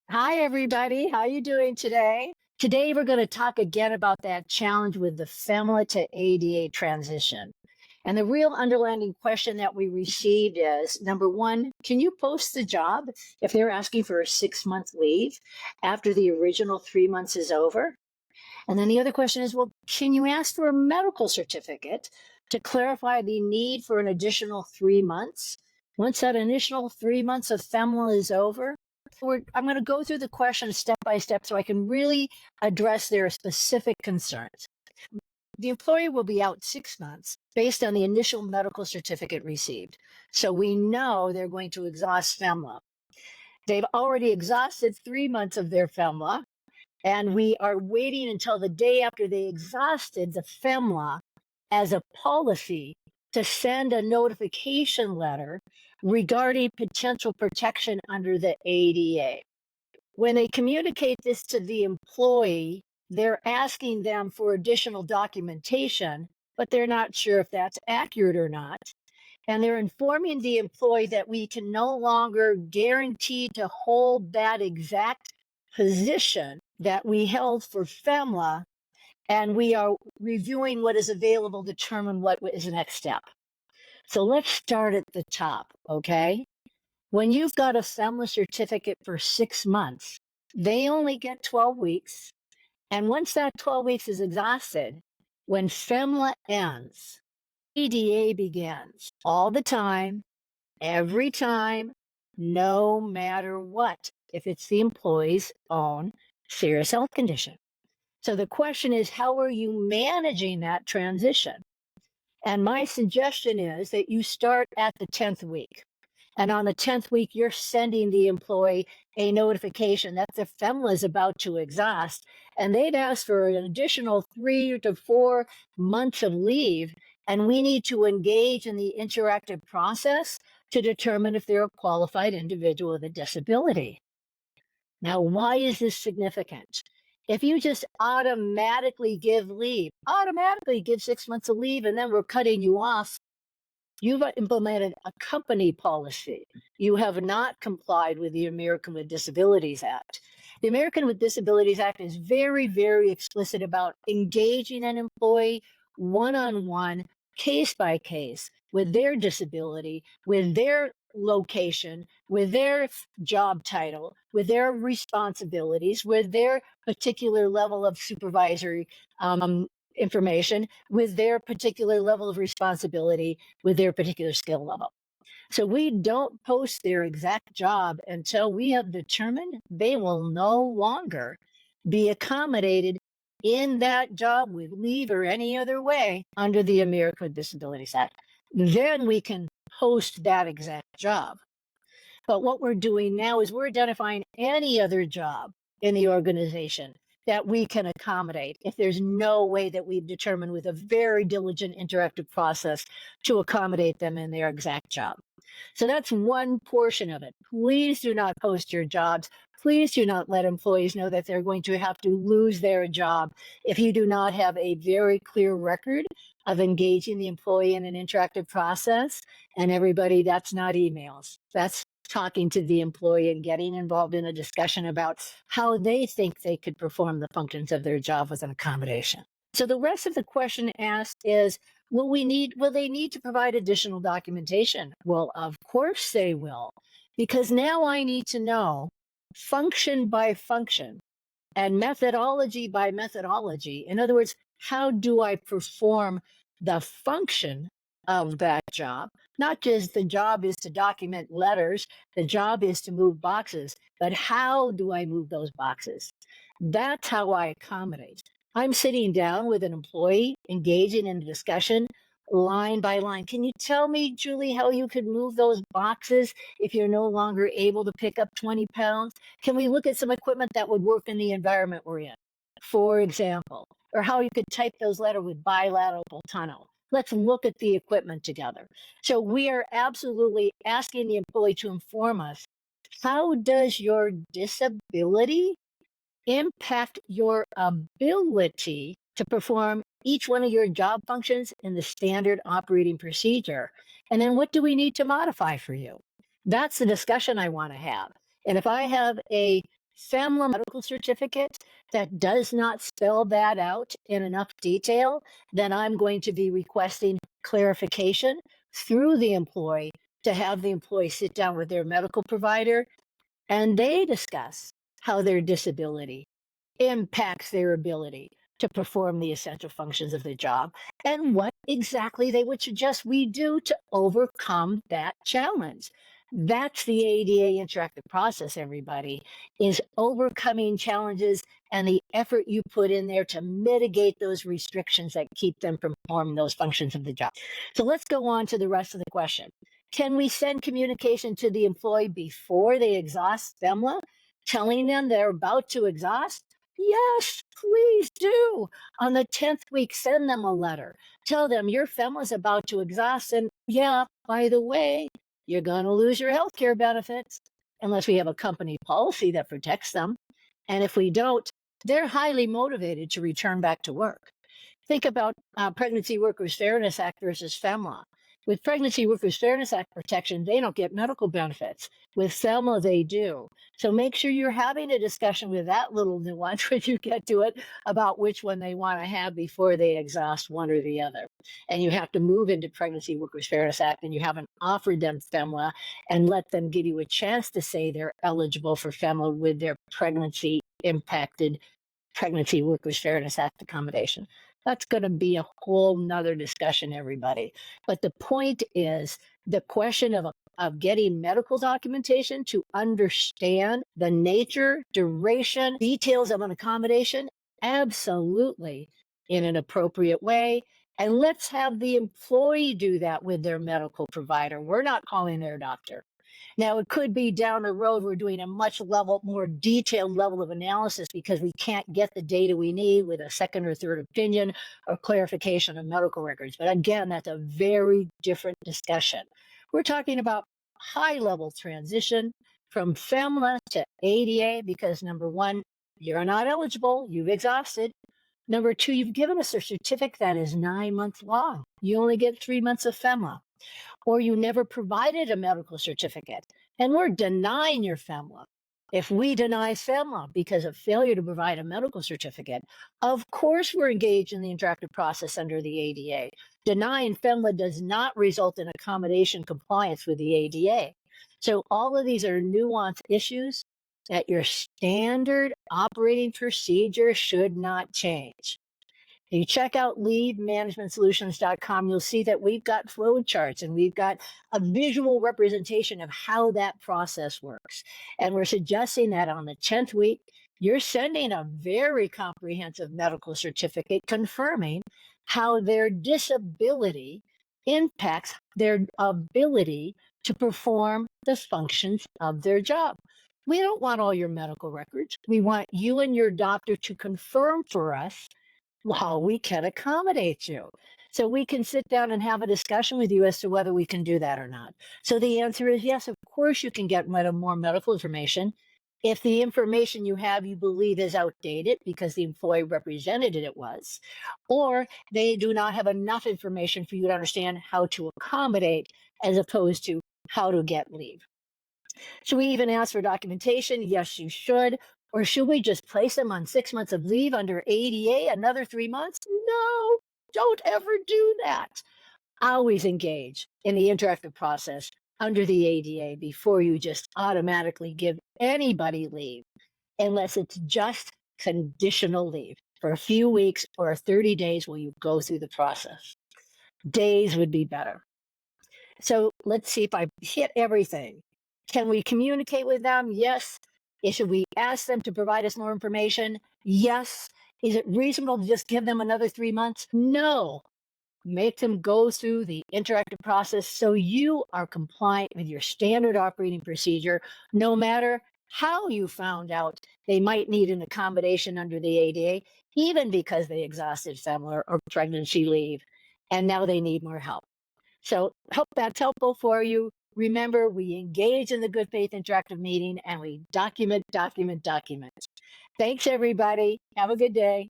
Hi, everybody. How you doing today? Today, we're going to talk again about that challenge with the FMLA to ADA transition. And the real underlying question that we received is, number one, can you post the job if they're asking for a 6-month leave after the original 3 months is over? And then the other question is, well, can you ask for a medical certificate to clarify the need for an additional 3 months? Once that initial 3 months of FMLA is over, I'm going to go through the questions step by step so I can really address their specific concerns. The employee will be out 6 months based on the initial medical certificate received. So we know they're going to exhaust FMLA. They've already exhausted 3 months of their FMLA, and we are waiting until the day after they exhausted the FMLA as a policy to send a notification letter regarding potential protection under the ADA. When they communicate this to the employee, they're asking them for additional documentation, but they're not sure if that's accurate or not. And they're informing the employee that we can no longer guarantee to hold that exact position that we held for FEMLA, and we are reviewing what is available to determine what is the next step. So let's start at the top, okay? When you've got a FEMLA certificate for 6 months, they only get 12 weeks. And once that 12 weeks is exhausted, when FEMLA ends, ADA begins all the time, every time, no matter what, if it's the employee's own serious health condition. So the question is, how are you managing that transition? And my suggestion is that you start at the 10th week. And on the 10th week, you're sending the employee a notification that the FEMLA is about to exhaust, and they've asked for an additional 3 to 4 months of leave. And we need to engage in the interactive process to determine if they're a qualified individual with a disability. Now, why is this significant? If you just automatically give 6 months of leave, and then we're cutting you off, you've implemented a company policy. You have not complied with the American with Disabilities Act. The American with Disabilities Act is very, very explicit about engaging an employee one-on-one, case by case, with their disability, with their location, with their job title, with their responsibilities, with their particular level of supervisory information, with their particular level of responsibility, with their particular skill level. So we don't post their exact job until we have determined they will no longer be accommodated in that job with leave or any other way under the American with Disabilities Act. Then we can post that exact job. But what we're doing now is we're identifying any other job in the organization that we can accommodate if there's no way that we've determined with a very diligent interactive process to accommodate them in their exact job. So that's one portion of it. Please do not post your jobs. Please do not let employees know that they're going to have to lose their job if you do not have a very clear record of engaging the employee in an interactive process. And everybody, that's not emails. That's talking to the employee and getting involved in a discussion about how they think they could perform the functions of their job with an accommodation. So the rest of the question asked is, will they need to provide additional documentation? Well, of course they will, because now I need to know function by function and methodology by methodology. In other words, how do I perform the function of that job? Not just the job is to document letters, the job is to move boxes, but how do I move those boxes? That's how I accommodate. I'm sitting down with an employee, engaging in a discussion line by line. Can you tell me, Julie, how you could move those boxes if you're no longer able to pick up 20 pounds? Can we look at some equipment that would work in the environment we're in, for example, or how you could type those letters with bilateral tunnel? Let's look at the equipment together. So we are absolutely asking the employee to inform us, how does your disability impact your ability to perform each one of your job functions in the standard operating procedure? And then what do we need to modify for you? That's the discussion I want to have. And if I have a FMLA medical certificate that does not spell that out in enough detail, then I'm going to be requesting clarification through the employee to have the employee sit down with their medical provider and they discuss how their disability impacts their ability to perform the essential functions of the job and what exactly they would suggest we do to overcome that challenge. That's the ADA interactive process, everybody, is overcoming challenges and the effort you put in there to mitigate those restrictions that keep them from performing those functions of the job. So let's go on to the rest of the question. Can we send communication to the employee before they exhaust FMLA, telling them they're about to exhaust? Yes, please do. On the 10th week, send them a letter. Tell them your FMLA is about to exhaust. And yeah, by the way, you're going to lose your health care benefits unless we have a company policy that protects them. And if we don't, they're highly motivated to return back to work. Think about Pregnancy Workers Fairness Act versus FMLA. With Pregnancy Workers Fairness Act protection, they don't get medical benefits. With FMLA, they do. So make sure you're having a discussion with that little nuance when you get to it about which one they want to have before they exhaust one or the other. And you have to move into Pregnancy Workers Fairness Act and you haven't offered them FMLA and let them give you a chance to say they're eligible for FMLA with their pregnancy impacted Pregnancy Workers Fairness Act accommodation. That's going to be a whole nother discussion, everybody. But the point is the question of getting medical documentation to understand the nature, duration, details of an accommodation, absolutely in an appropriate way. And let's have the employee do that with their medical provider. We're not calling their doctor. Now, it could be down the road, we're doing a much more detailed level of analysis because we can't get the data we need with a second or third opinion or clarification of medical records. But again, that's a very different discussion. We're talking about high-level transition from FMLA to ADA because number one, you're not eligible, you've exhausted. Number two, you've given us a certificate that is 9 months long. You only get 3 months of FMLA. Or you never provided a medical certificate, and we're denying your FMLA. If we deny FMLA because of failure to provide a medical certificate, of course we're engaged in the interactive process under the ADA. Denying FMLA does not result in accommodation compliance with the ADA. So all of these are nuanced issues that your standard operating procedure should not change. If you check out leavemanagementsolutions.com, you'll see that we've got flow charts and we've got a visual representation of how that process works. And we're suggesting that on the 10th week, you're sending a very comprehensive medical certificate confirming how their disability impacts their ability to perform the functions of their job. We don't want all your medical records. We want you and your doctor to confirm for us how we can accommodate you. So we can sit down and have a discussion with you as to whether we can do that or not. So the answer is yes, of course you can get more medical information. If the information you have you believe is outdated because the employee represented it was, or they do not have enough information for you to understand how to accommodate as opposed to how to get leave. Should we even ask for documentation? Yes, you should. Or should we just place them on 6 months of leave under ADA, another 3 months? No, don't ever do that. Always engage in the interactive process under the ADA before you just automatically give anybody leave, unless it's just conditional leave for a few weeks or 30 days while you go through the process. Days would be better. So let's see if I hit everything. Can we communicate with them? Yes. Should we ask them to provide us more information? Yes. Is it reasonable to just give them another 3 months? No. Make them go through the interactive process so you are compliant with your standard operating procedure, no matter how you found out they might need an accommodation under the ADA, even because they exhausted FMLA or pregnancy leave, and now they need more help. So hope that's helpful for you. Remember, we engage in the good faith interactive meeting and we document. Thanks, everybody. Have a good day.